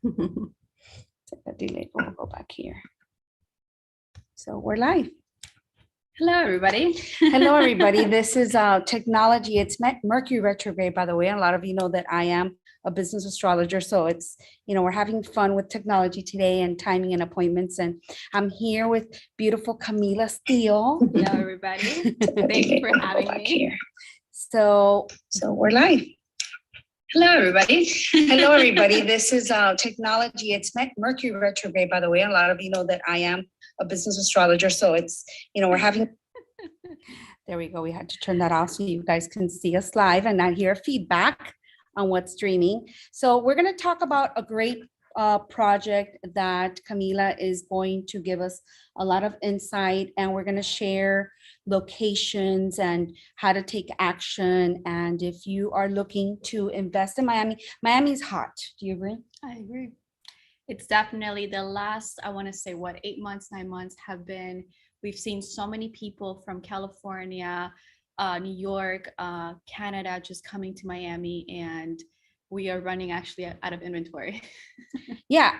A delay. We'll go back here. So we're live. Hello, everybody. Hello, everybody. This is technology. It's Mercury retrograde, by the way. A lot of you know that I am a business astrologer. So it's, we're having fun with technology today and timing and appointments. And I'm here with beautiful Camila Steele. Hello, everybody. Thank you for having me here. So we're live. Hello, everybody. Hello, everybody. This is technology. It's Mercury retrograde, by the way. A lot of you know that I am a business astrologer. So it's, we're having. There we go. We had to turn that off so you guys can see us live and not hear feedback on what's streaming. So we're going to talk about a great project that Camila is going to give us a lot of insight, and we're going to share locations and how to take action. And if you are looking to invest in Miami is hot. Do you agree? I agree. It's definitely the last, I want to say, 8 months, 9 months have been, we've seen so many people from California, New York, Canada, just coming to Miami, and we are running actually out of inventory. Yeah,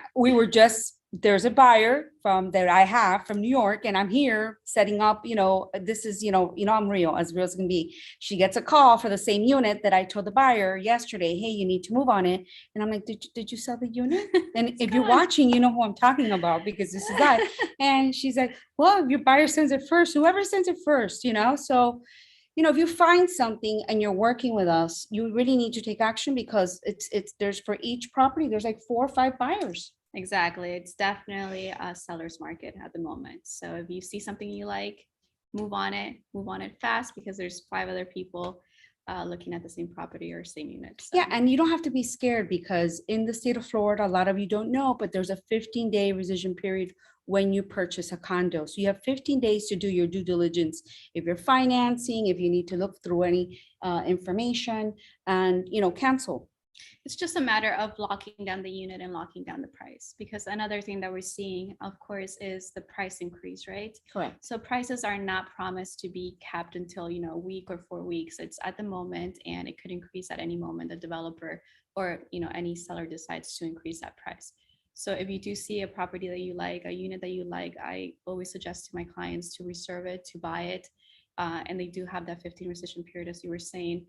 there's a buyer that I have from New York, and I'm here setting up, this is, I'm real as can be. She gets a call for the same unit that I told the buyer yesterday, hey, you need to move on it. And I'm like, did you sell the unit? And if you're watching, you know who I'm talking about, because this is that. And she's like, well, your buyer sends it first, whoever sends it first, so if you find something and you're working with us, you really need to take action, because there's for each property, there's like 4 or 5 buyers. Exactly. It's definitely a seller's market at the moment. So if you see something you like, move on it fast, because there's 5 other people looking at the same property or same unit. So. Yeah, and you don't have to be scared, because in the state of Florida, a lot of you don't know, but there's a 15-day rescission period when you purchase a condo. So you have 15 days to do your due diligence. If you're financing, if you need to look through any information and, cancel. It's just a matter of locking down the unit and locking down the price, because another thing that we're seeing, of course, is the price increase, right? Correct. So prices are not promised to be capped until, a week or 4 weeks. It's at the moment, and it could increase at any moment the developer or, any seller decides to increase that price. So if you do see a property that you like, a unit that you like, I always suggest to my clients to reserve it, to buy it. And they do have that 15 rescission period, as you were saying,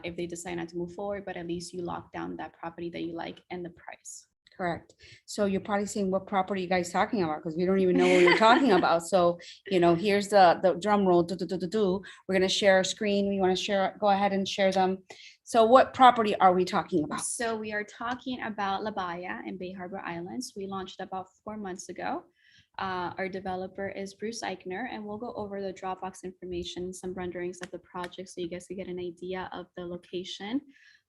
if they decide not to move forward, but at least you lock down that property that you like and the price. Correct. So you're probably saying, what property are you guys talking about? Because we don't even know what we're talking about. So, here's the drum roll. We're going to share our screen. We want to share, go ahead and share them. So what property are we talking about? So we are talking about LaBaia in Bay Harbor Islands. We launched about 4 months ago. Our developer is Bruce Eichner, and we'll go over the Dropbox information, some renderings of the project, so you guys can get an idea of the location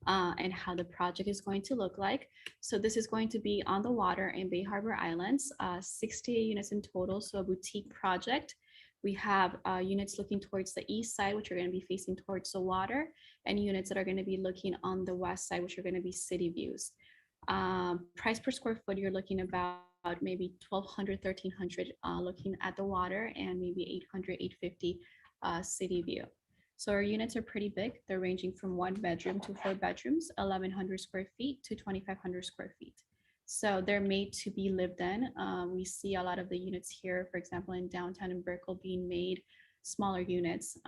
and how the project is going to look like. So this is going to be on the water in Bay Harbor Islands, 68 units in total, so a boutique project. We have units looking towards the east side, which are going to be facing towards the water, and units that are going to be looking on the west side, which are going to be city views. Price per square foot, you're looking about maybe $1,200, $1,300 looking at the water, and maybe $800, $850 city view. So our units are pretty big. They're ranging from 1 bedroom to 4 bedrooms, 1,100 square feet to 2,500 square feet. So they're made to be lived in. We see a lot of the units here, for example, in downtown in Brickell, being made smaller units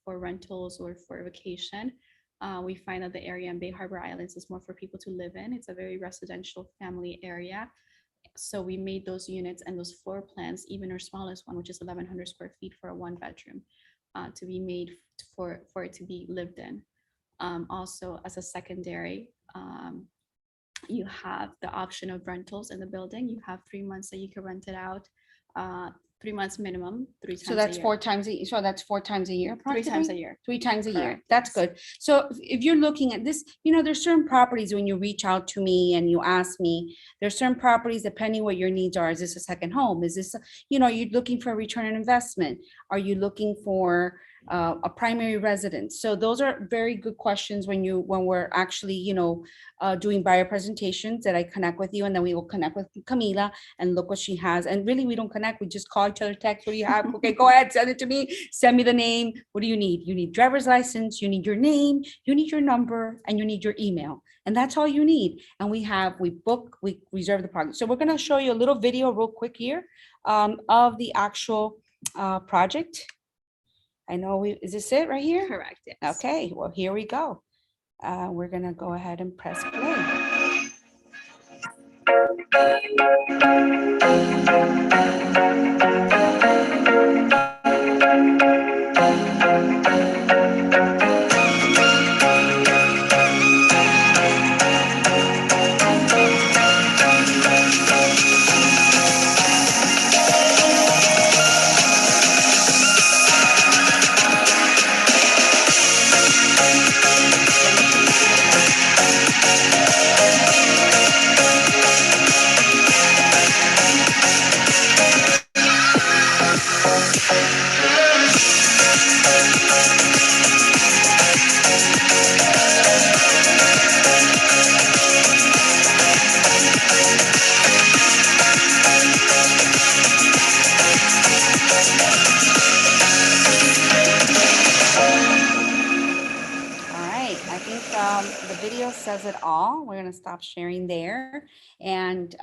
for rentals or for vacation. We find that the area in Bay Harbor Islands is more for people to live in. It's a very residential family area. So we made those units and those floor plans, even our smallest one, which is 1,100 square feet for a 1 bedroom, to be made for it to be lived in. Also, as a secondary, you have the option of rentals in the building. You have 3 months that you can rent it out, 3 months minimum, 3 times. So that's a year. 4 times a year. So that's 4 times a year. 3 times a year. 3 times a year. Correct. That's good. So if you're looking at this, there's certain properties when you reach out to me and you ask me, there's certain properties depending what your needs are. Is this a second home? Is this, you're looking for a return on investment? Are you looking for a primary residence? So those are very good questions when we're actually, doing buyer presentations that I connect with you, and then we will connect with Camila and look what she has. And really, we don't connect. We just call each other, text. What do you have? Okay, go ahead, send it to me. Send me the name. What do you need? You need driver's license. You need your name. You need your number, and you need your email. And that's all you need. And we reserve the parking. So we're going to show you a little video real quick here of the actual project. I know is this it right here? Correct, yes. Okay, well, here we go. We're going to go ahead and press play. The video says it all. We're going to stop sharing there. And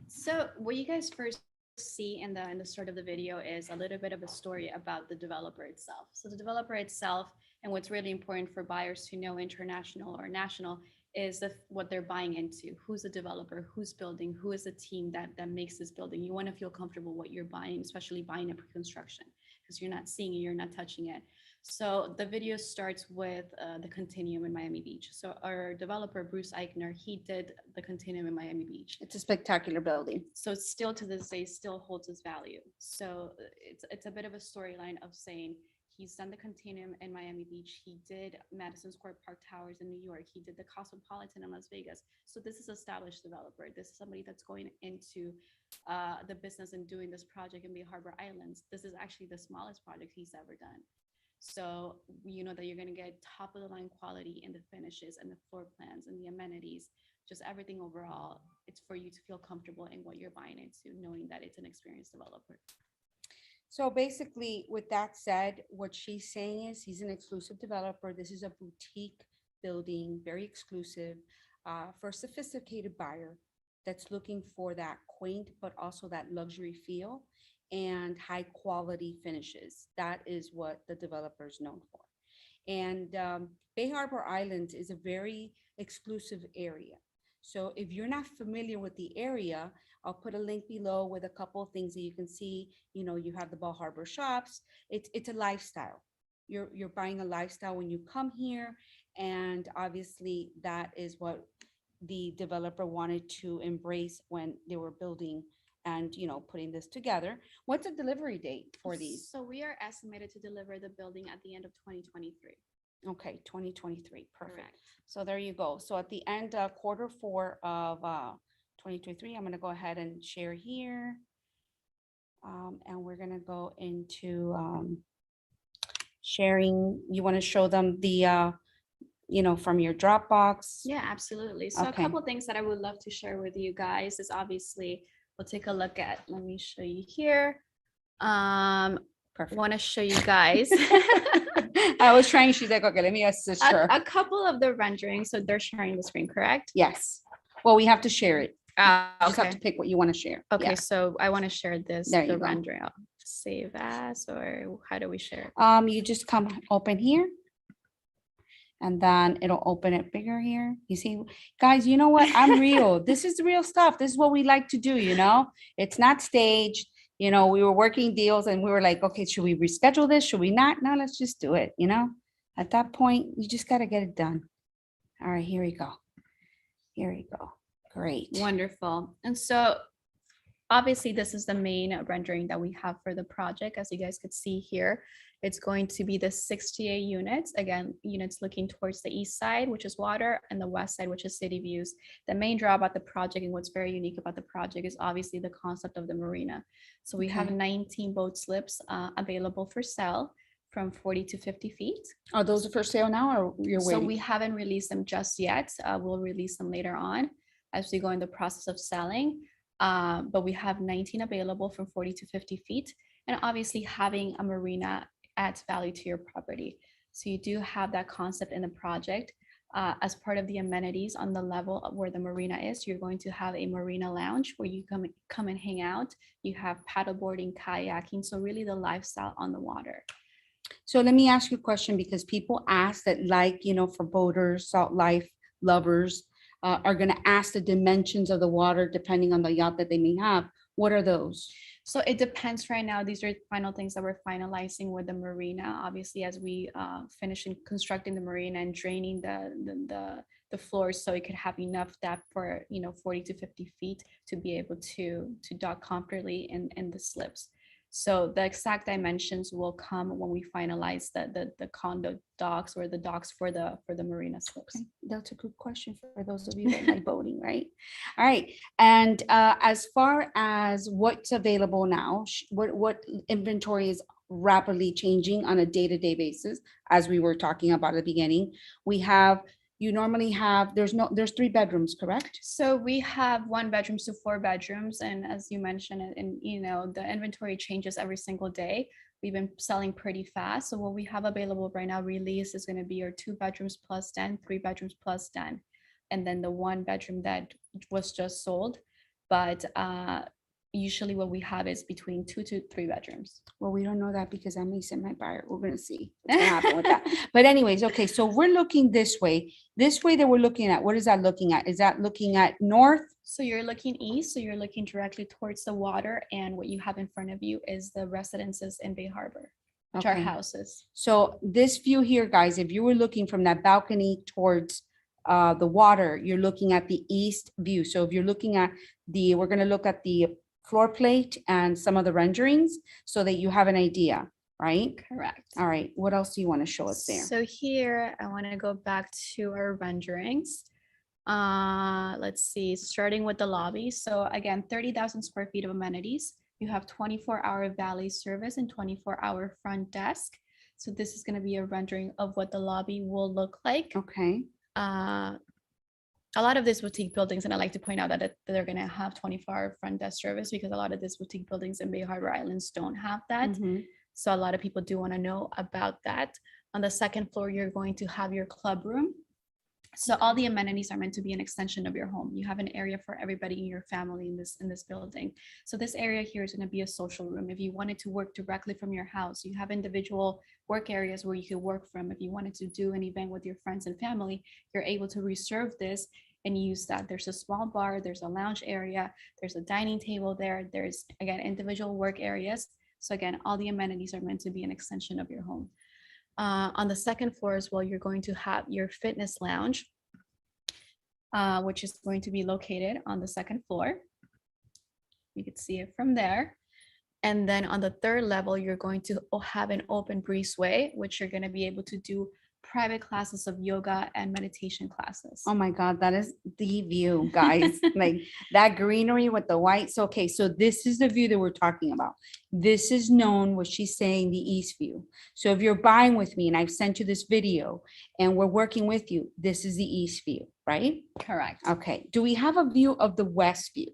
so what you guys first see in the start of the video is a little bit of a story about the developer itself. So the developer itself, and what's really important for buyers to know, international or national, is what they're buying into. Who's the developer, who's building, who is the team that makes this building. You want to feel comfortable what you're buying, especially buying a pre-construction, because you're not seeing it, you're not touching it. So the video starts with the Continuum in Miami Beach. So our developer, Bruce Eichner, he did the Continuum in Miami Beach. It's a spectacular building. So it's still to this day, still holds its value. So it's a bit of a storyline of saying he's done the Continuum in Miami Beach. He did Madison Square Park Towers in New York. He did the Cosmopolitan in Las Vegas. So this is established developer. This is somebody that's going into the business and doing this project in Bay Harbor Islands. This is actually the smallest project he's ever done. So you know that you're going to get top of the line quality in the finishes and the floor plans and the amenities, just everything overall. It's for you to feel comfortable in what you're buying into, knowing that it's an experienced developer. So basically, with that said, what she's saying is he's an exclusive developer. This is a boutique building, very exclusive for a sophisticated buyer that's looking for that quaint, but also that luxury feel and high quality finishes. That is what the developer is known for. And Bay Harbor Islands is a very exclusive area. So if you're not familiar with the area, I'll put a link below with a couple of things that you can see. You know, you have the Bal Harbor shops. It's a lifestyle. You're buying a lifestyle when you come here. And obviously that is what the developer wanted to embrace when they were building and, you know, putting this together. What's the delivery date for these? So we are estimated to deliver the building at the end of 2023. Okay, 2023, perfect. Correct. So there you go. So at the end of Q4 of 2023, I'm gonna go ahead and share here. And we're gonna go into sharing. You wanna show them the, you know, from your Dropbox? Yeah, absolutely. So Okay. a couple of things that I would love to share with you guys is obviously, we'll take a look at, let me show you here. Perfect. Want to show you guys I was trying, she's like, okay, let me assist her. a couple of the renderings. So they're sharing the screen, correct? Yes. Well, we have to share it. You just have Okay. to pick what you want to share. Okay, Yeah. so I want to share this, There you the go. rendering. I'll save as, or how do we share? You just come open here. And then it'll open it bigger here. You see, guys, you know what? I'm real. This is the real stuff. This is what we like to do, you know? It's not staged. You know, we were working deals and we were like, okay, should we reschedule this? Should we not? No, let's just do it, you know? At that point, you just got to get it done. All right, here we go. Here we go. Great. Wonderful. And so obviously this is the main rendering that we have for the project. As you guys could see here, it's going to be the 68 units. Again, units looking towards the east side, which is water, and the west side, which is city views. The main draw about the project and what's very unique about the project is obviously the concept of the marina. So we have 19 boat slips available for sale from 40 to 50 feet. Are those for sale now or you're waiting? So we haven't released them just yet. We'll release them later on as we go in the process of selling. But we have 19 available from 40 to 50 feet. And obviously having a marina adds value to your property. So you do have that concept in the project. As part of the amenities on the level of where the marina is, you're going to have a marina lounge where you come and hang out. You have paddleboarding, kayaking, so really the lifestyle on the water. So let me ask you a question, because people ask that, like, for boaters, salt life lovers, are going to ask the dimensions of the water depending on the yacht that they may have. What are those? So it depends right now. These are final things that we're finalizing with the marina. Obviously, as we finish constructing the marina and draining the floors, so it could have enough depth for 40 to 50 feet to be able to dock comfortably in the slips. So the exact dimensions will come when we finalize the condo docks or the docks for the marina slips. Okay, that's a good question for those of you that like boating, right? All right. And as far as what's available now, what inventory is rapidly changing on a day-to-day basis, as we were talking about at the beginning, you normally have, there's 3 bedrooms, correct? So we have 1 bedrooms to 4 bedrooms. And as you mentioned, and the inventory changes every single day. We've been selling pretty fast. So what we have available right now, release, is going to be your 2 bedrooms plus den, 3 bedrooms plus den, and then the 1 bedroom that was just sold. But usually what we have is between 2 to 3 bedrooms. Well, we don't know that because I may send my buyer. We're going to see what's going to happen with that. But anyways, okay, so we're looking this way. This way that we're looking at, what is that looking at? Is that looking at north? So you're looking east, so you're looking directly towards the water, and what you have in front of you is the residences in Bay Harbor, which are Okay. houses. So this view here, guys, if you were looking from that balcony towards the water, you're looking at the east view. So if you're looking at we're going to look at the floor plate and some of the renderings so that you have an idea, right? Correct. All right. What else do you want to show us there? So here, I want to go back to our renderings. Let's see, starting with the lobby. So again, 30,000 square feet of amenities. You have 24-hour valet service and 24-hour front desk. So this is going to be a rendering of what the lobby will look like. Okay. A lot of these boutique buildings, and I like to point out that they're going to have 24-hour front desk service, because a lot of these boutique buildings in Bay Harbor Islands don't have that. Mhm. So a lot of people do want to know about that. On the second floor, you're going to have your club room. So all the amenities are meant to be an extension of your home. You have an area for everybody in your family in this building. So this area here is going to be a social room. If you wanted to work directly from your house, you have individual work areas where you could work from. If you wanted to do an event with your friends and family, you're able to reserve this and use that. There's a small bar, there's a lounge area, there's a dining table there. There's, again, individual work areas. So again, all the amenities are meant to be an extension of your home. On the second floor as well, you're going to have your fitness lounge, which is going to be located on the second floor. You can see it from there. And then on the third level, you're going to have an open breezeway, which you're going to be able to do private classes of yoga and meditation classes. Oh my God, that is the view, guys. Like that greenery with the white. So, okay, so this is the view that we're talking about. This is known, what she's saying, the east view. So if you're buying with me and I've sent you this video and we're working with you, this is the east view, right? Correct. Okay. Do we have a view of the west view?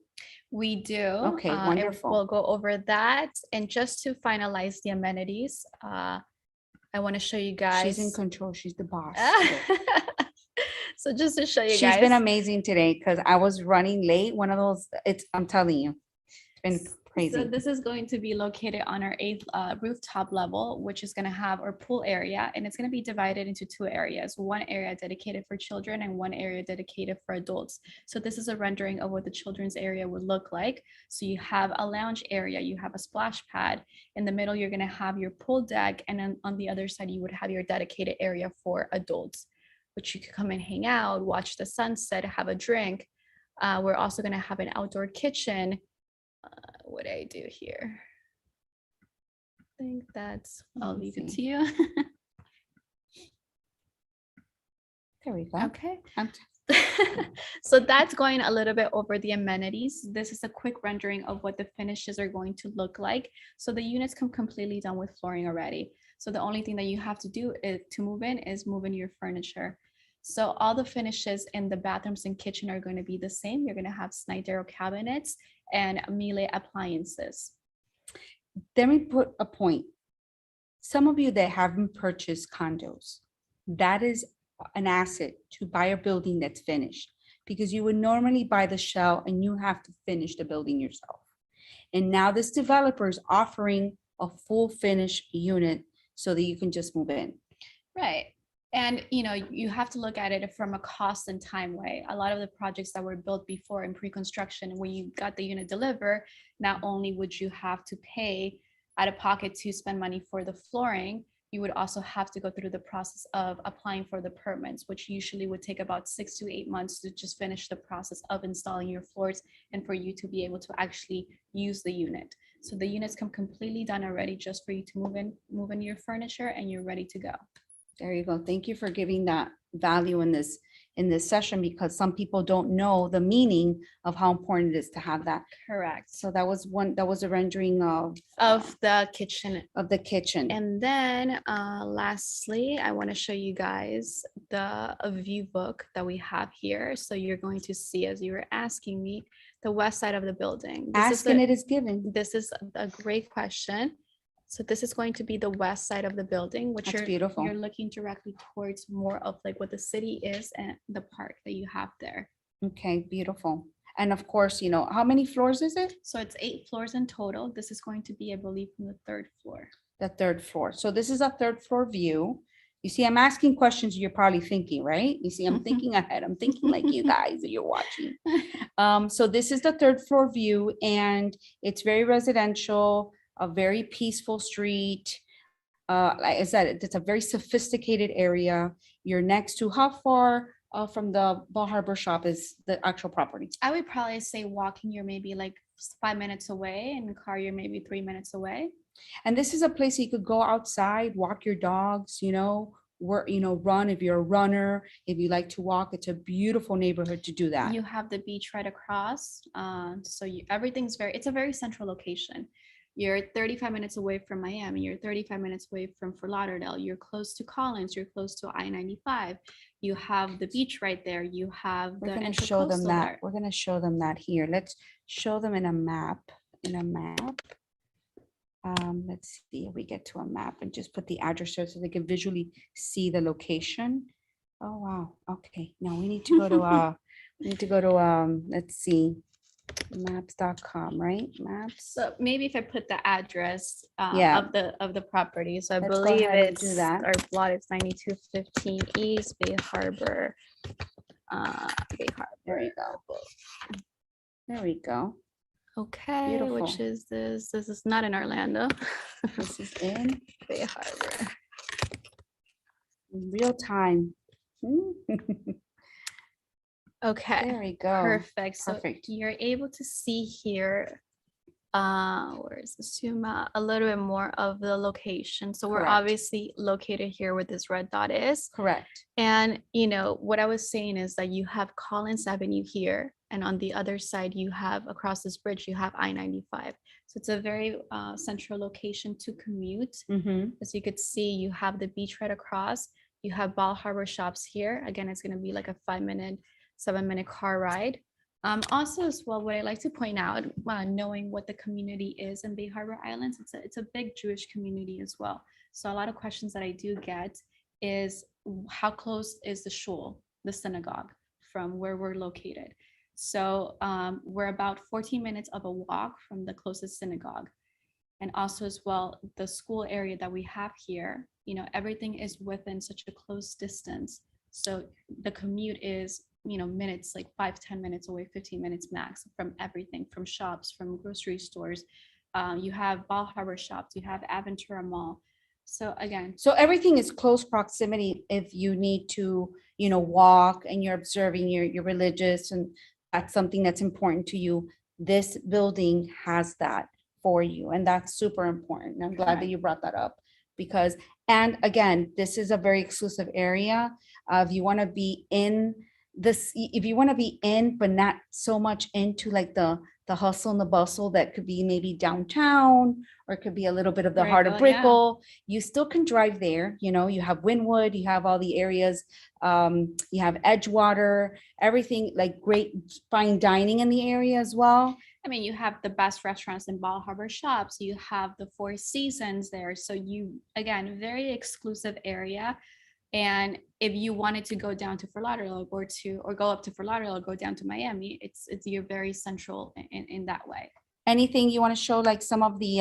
We do. Okay, wonderful. We'll go over that. And just to finalize the amenities, I want to show you guys. She's in control. She's the boss. So just to show you She's guys. been amazing today because I was running late. One of those, I'm telling you, it's been crazy. So this is going to be located on our 8th rooftop level, which is going to have our pool area, and it's going to be divided into 2 areas, one area dedicated for children and one area dedicated for adults. So this is a rendering of what the children's area would look like. So you have a lounge area, you have a splash pad. In the middle, you're going to have your pool deck, and then on the other side, you would have your dedicated area for adults, which you could come and hang out, watch the sunset, have a drink. We're also going to have an outdoor kitchen. What do I do here? I think I'll leave it to you. There we go. Okay. So that's going a little bit over the amenities. This is a quick rendering of what the finishes are going to look like. So the units come completely done with flooring already. So the only thing that you have to do to move in your furniture. So all the finishes in the bathrooms and kitchen are going to be the same. You're going to have Snydero cabinets and Miele appliances. Let me put a point. Some of you that haven't purchased condos, that is an asset to buy a building that's finished, because you would normally buy the shell and you have to finish the building yourself. And now this developer is offering a full finished unit so that you can just move in. Right. And you have to look at it from a cost and time way. A lot of the projects that were built before in pre-construction, when you got the unit delivered, not only would you have to pay out of pocket to spend money for the flooring, you would also have to go through the process of applying for the permits, which usually would take about 6 to 8 months to just finish the process of installing your floors and for you to be able to actually use the unit. So the units come completely done already, just for you to move in your furniture, and you're ready to go. There you go. Thank you for giving that value in this session, because some people don't know the meaning of how important it is to have that. Correct. So that was a rendering of the kitchen. Of the kitchen. And then lastly, I want to show you guys the view book that we have here. So you're going to see, as you were asking me, the west side of the building. It is given. This is a great question. So this is going to be the west side of the building, which That's beautiful. You're looking directly towards more of like what the city is and the park that you have there. Okay, beautiful. And of course, how many floors is it? So it's 8 floors in total. This is going to be, I believe, from the 3rd floor. The 3rd floor. So this is a 3rd floor view. You see, I'm asking questions you're probably thinking, right? You see, I'm thinking ahead. I'm thinking like you guys that you're watching. So this is the 3rd floor view, and it's very residential, a very peaceful street. Like I said, it's a very sophisticated area. You're next to, how far from the Bal Harbour shop is the actual property? I would probably say walking, you're maybe like 5 minutes away, and in car, you're maybe 3 minutes away. And this is a place you could go outside, walk your dogs, run if you're a runner, if you like to walk. It's a beautiful neighborhood to do that. You have the beach right across. So it's a very central location. You're 35 minutes away from Miami. You're 35 minutes away from Fort Lauderdale. You're close to Collins. You're close to I-95. You have the beach right there. You have We're going to show them that. We're going to show them that here. Let's show them in a map. Let's see if we get to a map and just put the address so they can visually see the location. Oh, wow. Okay. Now we need to go to, let's see, maps.com, right? Maps. So maybe if I put the address Yeah. of the property. So I Let's go believe ahead and do it's that. our plot is 9215 East Bay Harbor. Bay Harbor. There you go. There we go. Okay, which Beautiful. is this? This is not in Orlando. This is in Bay Harbor. real time. Okay. There we go. Perfect. So Perfect. you're able to see here, where's the zoom out, a little bit more of the location. So we're Correct. obviously located here where this red dot is. Correct. And what I was saying is that you have Collins Avenue here, and on the other side you have, across this bridge, you have I-95. So it's a very central location to commute. Mm-hmm. As you could see, you have the beach right across. You have Bal Harbour shops here. Again, it's going to be like a 5-minute, 7-minute car ride. Also, as well, what I like to point out, knowing what the community is in Bay Harbor Islands, it's a big Jewish community as well. So a lot of questions that I do get is, how close is the shul, the synagogue, from where we're located? So we're about 14 minutes of a walk from the closest synagogue. And also as well, the school area that we have here, everything is within such a close distance. So the commute is, minutes, like 5-10 minutes away, 15 minutes max, from everything, from shops, from grocery stores. You have Bal Harbour shops, you have Aventura Mall. So again, So everything is close proximity if you need to, walk and you're observing your religious, and that's something that's important to you. This building has that for you, and that's super important. And I'm glad that you brought that up, because, and again, this is a very exclusive area. If you want to be in this, if you want to be in, but not so much into like the hustle and the bustle that could be maybe downtown, or it could be a little bit of the heart of Brickell, you still can drive there. You have Wynwood, you have all the areas, you have Edgewater, everything, like great fine dining in the area as well. I mean, you have the best restaurants in Bal Harbour shops, you have the Four Seasons there. So again, very exclusive area. And if you wanted to go down to Fort Lauderdale or go up to Fort Lauderdale or go down to Miami, it's you're very central in that way. Anything you want to show, like some of the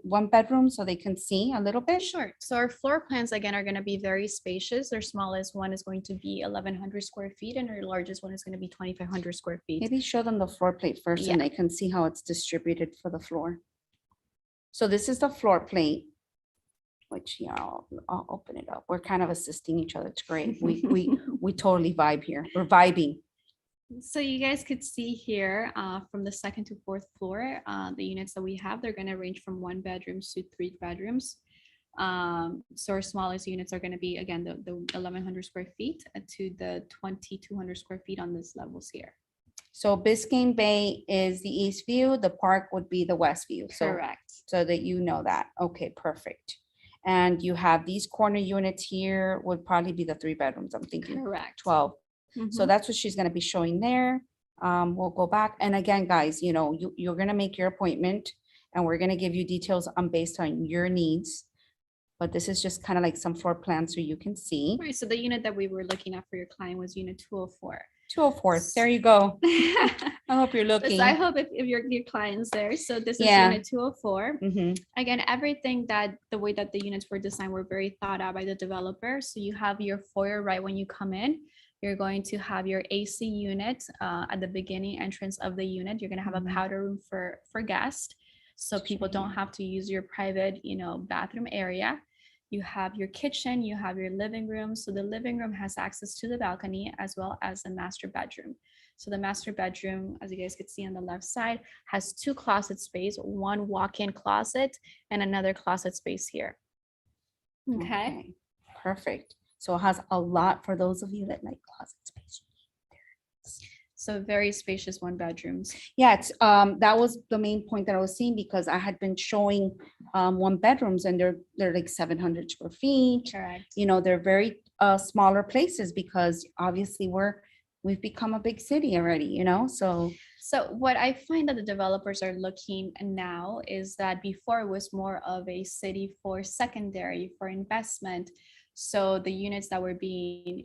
one bedroom so they can see a little bit? Sure. So our floor plans again are going to be very spacious. Their smallest one is going to be 1,100 square feet, and our largest one is going to be 2,500 square feet. Maybe show them the floor plate first and they can see how it's distributed for the floor. So this is the floor plate, which I'll open it up. We're kind of assisting each other. It's great. We totally vibe here. We're vibing. So you guys could see here from the second to fourth floor, the units that we have, they're going to range from 1 bedrooms to 3 bedrooms. So our smallest units are going to be, again, the 1,100 square feet to the 2,200 square feet on these levels here. So Biscayne Bay is the east view. The park would be the west view. Correct. So that you know that. Okay, perfect. And you have these corner units here would probably be the 3 bedrooms, I'm thinking. Correct. 12. So that's what she's going to be showing there. We'll go back. And again, guys, you're going to make your appointment and we're going to give you details based on your needs. But this is just kind of like some floor plans so you can see. Right. So the unit that we were looking at for your client was unit 204. 204. There you go. I hope you're looking. So I hope if your client's there. So this is unit 204. Again, everything the way that the units were designed were very thought out by the developer. So you have your foyer right when you come in. You're going to have your AC unit at the beginning entrance of the unit. You're going to have a powder room for guests. So people don't have to use your private, bathroom area. You have your kitchen, you have your living room. So the living room has access to the balcony as well as the master bedroom. So the master bedroom, as you guys could see on the left side, has 2 closet space, 1 walk-in closet and another closet space here. Okay. Perfect. So it has a lot for those of you that like closet space. So very spacious 1 bedrooms. Yeah, it's that was the main point that I was seeing because I had been showing 1 bedrooms and they're like 700 square feet. Correct. They're very smaller places because obviously we've become a big city already, so what I find that the developers are looking now is that before it was more of a city for secondary, for investment. So the units that were being,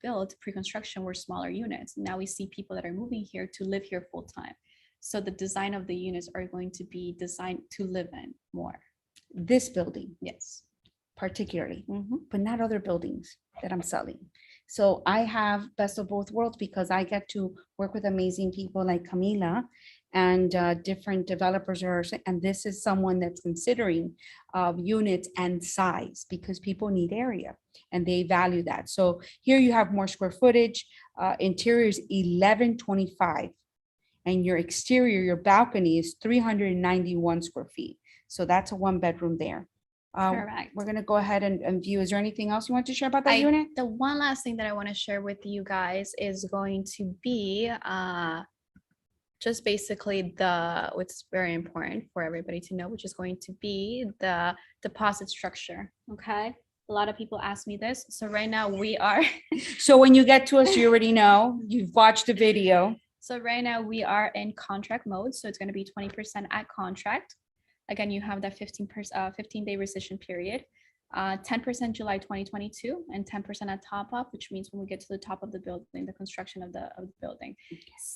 built pre-construction were smaller units. Now we see people that are moving here to live here full time. So the design of the units are going to be designed to live in more. This building, yes, particularly, but not other buildings that I'm selling. So I have best of both worlds because I get to work with amazing people like Camila and different developers and this is someone that's considering units and size because people need area and they value that. So here you have more square footage. Interior is 1125 and your exterior, your balcony is 391 square feet. So that's a 1 bedroom there. Correct. We're going to go ahead and view. Is there anything else you want to share about that unit? The one last thing that I want to share with you guys is going to be just basically what's very important for everybody to know, which is going to be the deposit structure. Okay. A lot of people ask me this. So right now we are. So when you get to us, you already know, you've watched the video. So right now we are in contract mode. So it's going to be 20% at contract. Again, you have that 15-day rescission period. 10% July 2022 and 10% at top up, which means when we get to the top of the building, the construction of the building.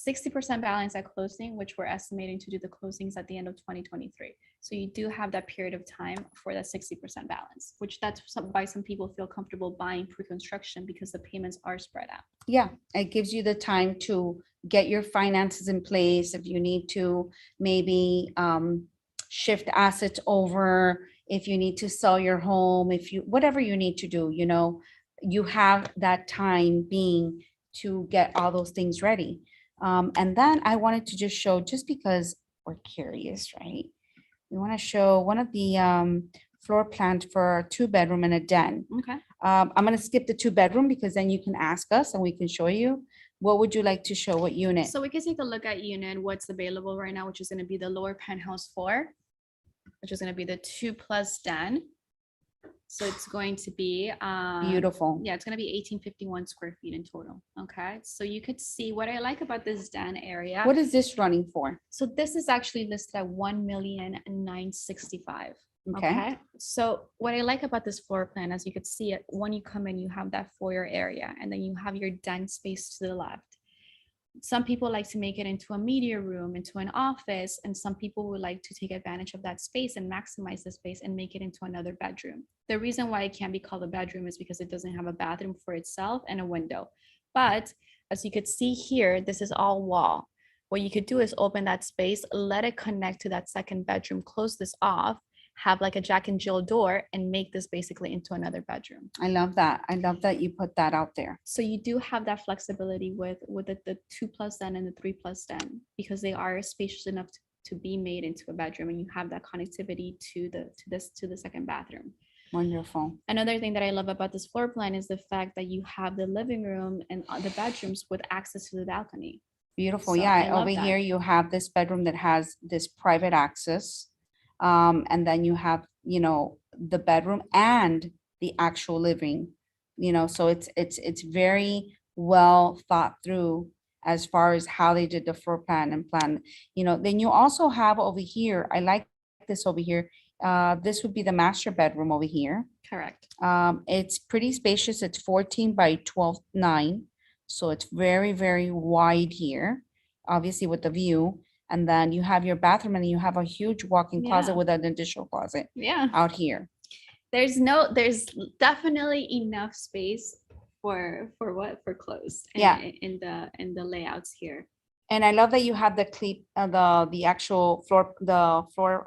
60% balance at closing, which we're estimating to do the closings at the end of 2023. So you do have that period of time for that 60% balance, which that's why some people feel comfortable buying pre-construction because the payments are spread out. Yeah, it gives you the time to get your finances in place. If you need to maybe shift assets over, if you need to sell your home, whatever you need to do, you have that time being to get all those things ready. And then I wanted to just show, just because we're curious, right? We want to show one of the floor plans for a 2-bedroom and a den. Okay. I'm going to skip the 2-bedroom because then you can ask us and we can show you. What would you like to show? What unit? So we can take a look at unit, what's available right now, which is going to be the lower penthouse 4. Which is going to be the 2+ den. So it's going to be beautiful. Yeah, it's going to be 1,851 square feet in total. Okay, so you could see what I like about this den area. What is this running for? So this is actually listed at 1,965,000. Okay. So what I like about this floor plan, as you could see it, when you come in, you have that foyer area, and then you have your den space to the left. Some people like to make it into a media room, into an office, and some people would like to take advantage of that space and maximize the space and make it into another bedroom. The reason why it can't be called a bedroom is because it doesn't have a bathroom for itself and a window. But as you could see here, this is all wall. What you could do is open that space, let it connect to that second bedroom, close this off, have like a Jack and Jill door, and make this basically into another bedroom. I love that. I love that you put that out there. So you do have that flexibility with the 2+ den and the 3+ den, because they are spacious enough to be made into a bedroom, and you have that connectivity to the second bathroom. Wonderful. Another thing that I love about this floor plan is the fact that you have the living room and the bedrooms with access to the balcony. Beautiful. So I Yeah. love Over that. here, you have this bedroom that has this private access. And then you have, the bedroom and the actual living, so it's very well thought through as far as how they did the floor plan and plan. Then you also have over here, I like this over here. This would be the master bedroom over here. Correct. It's pretty spacious. It's 14 by 12.9. So it's very, very wide here, obviously with the view. And then you have your bathroom and you have a huge walk-in closet Yeah. with an additional closet Yeah. out here. There's definitely enough space for clothes in the layouts here. And I love that you have the the actual floor, the floor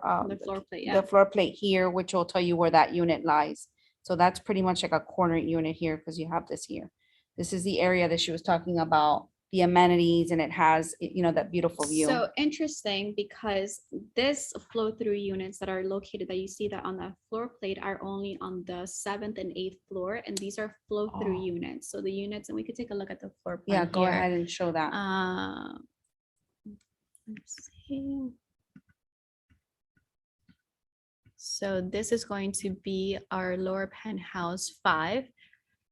plate, yeah. the floor plate here, which will tell you where that unit lies. So that's pretty much like a corner unit here because you have this here. This is the area that she was talking about, the amenities, and it has, that beautiful view. So interesting, because this flow-through units that are located, that you see that on the floor plate, are only on the 7th and 8th floor, and these are flow-through units. So the units, and we could take a look at the floor plan. Yeah, go ahead and show that. Let's see. So this is going to be our lower penthouse 5.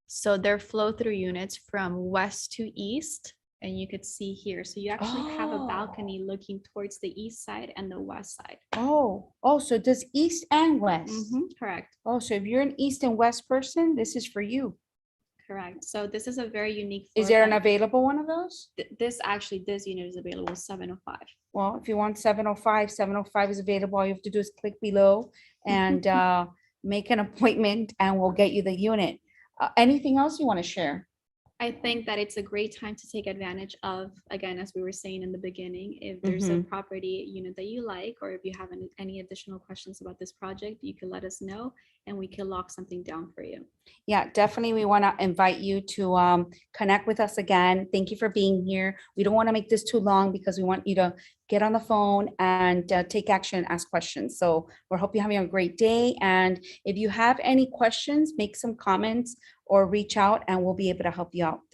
So they're flow-through units from west to east, and you could see here. So you actually have a balcony looking towards the east side and the west side. So it does east and west. Correct. Oh, so if you're an east and west person, this is for you. Correct. So this is a very unique. Is there an available one of those? This unit is available 705. Well, if you want 705 is available. All you have to do is click below and make an appointment, and we'll get you the unit. Anything else you want to share? I think that it's a great time to take advantage of, again, as we were saying in the beginning, if there's a property unit that you like, or if you have any additional questions about this project, you can let us know and we can lock something down for you. Yeah, definitely. We want to invite you to connect with us again. Thank you for being here. We don't want to make this too long because we want you to get on the phone and take action and ask questions. So we hope you're having a great day. And if you have any questions, make some comments or reach out and we'll be able to help you out.